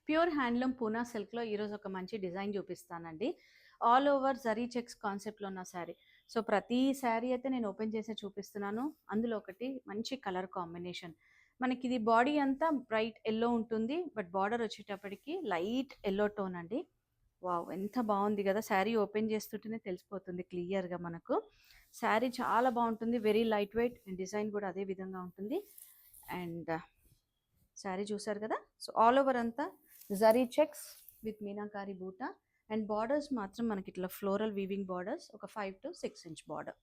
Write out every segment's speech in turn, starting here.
Pure handloom Poona సిల్క్లో ఈరోజు ఒక మంచి డిజైన్ చూపిస్తానండి. ఆల్ ఓవర్ జరీ చెక్స్ కాన్సెప్ట్లో ఉన్న శారీ. సో ప్రతి శారీ అయితే నేను ఓపెన్ చేసి చూపిస్తున్నాను. అందులో ఒకటి మంచి కలర్ కాంబినేషన్. మనకి ఇది బాడీ అంతా బ్రైట్ ఎల్లో ఉంటుంది, బట్ బార్డర్ వచ్చేటప్పటికి లైట్ ఎల్లో టోన్ అండి. వావ్! ఎంత బాగుంది కదా! శారీ ఓపెన్ చేస్తుంటేనే తెలిసిపోతుంది క్లియర్గా మనకు. శారీ చాలా బాగుంటుంది, very light weight, and design కూడా అదే విధంగా ఉంటుంది. అండ్ శారీ చూసారు కదా! సో ఆల్ ఓవర్ అంతా జరీ చెక్స్ విత్ మీనాకారి బూటా, అండ్ బార్డర్స్ మాత్రం మనకి ఇట్లా ఫ్లోరల్ వీవింగ్ బార్డర్స్, ఒక 5 to 6 ఇంచ్ బార్డర్.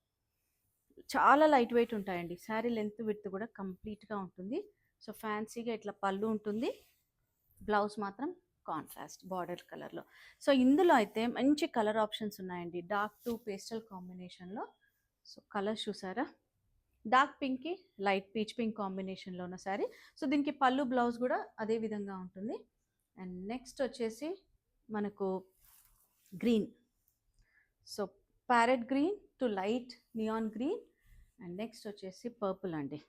చాలా లైట్ వెయిట్ ఉంటాయండి. శారీ లెంత్ విడ్త్ కూడా కంప్లీట్గా ఉంటుంది. సో ఫ్యాన్సీగా ఇట్లా పళ్ళు ఉంటుంది, బ్లౌజ్ మాత్రం కాంట్రాస్ట్ బార్డర్ కలర్లో. సో ఇందులో అయితే మంచి కలర్ ఆప్షన్స్ ఉన్నాయండి, డార్క్ టు పేస్టల్ కాంబినేషన్లో. సో కలర్స్ చూసారా, డార్క్ పింక్కి లైట్ పీచ్ పింక్ కాంబినేషన్లో ఉన్న శారీ. సో దీనికి పళ్ళు బ్లౌజ్ కూడా అదే విధంగా ఉంటుంది. అండ్ నెక్స్ట్ వచ్చేసి మనకు green, so parrot green to light neon green. And next వచ్చేసి పర్పుల్ అండి.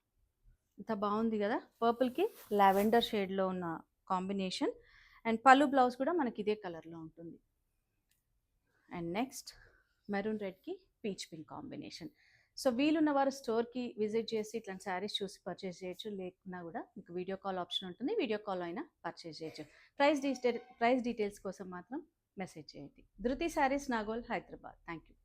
ఇంత బాగుంది కదా, పర్పుల్కి లావెండర్ షేడ్లో ఉన్న కాంబినేషన్. అండ్ పళ్ళు బ్లౌజ్ కూడా మనకి ఇదే కలర్లో ఉంటుంది. అండ్ నెక్స్ట్ మెరూన్ రెడ్కి పీచ్ పింక్ కాంబినేషన్. సో వీలున్న వారు స్టోర్కి విజిట్ చేసి ఇట్లాంటి శారీస్ చూసి పర్చేస్ చేయొచ్చు, లేకున్నా కూడా మీకు వీడియో కాల్ ఆప్షన్ ఉంటుంది, వీడియో కాల్ అయినా పర్చేస్ చేయొచ్చు. ప్రైస్ డీటెయిల్స్ కోసం మాత్రం మెసేజ్ చేయండి. Dhruti sarees, Nagole, Hyderabad. Thank you.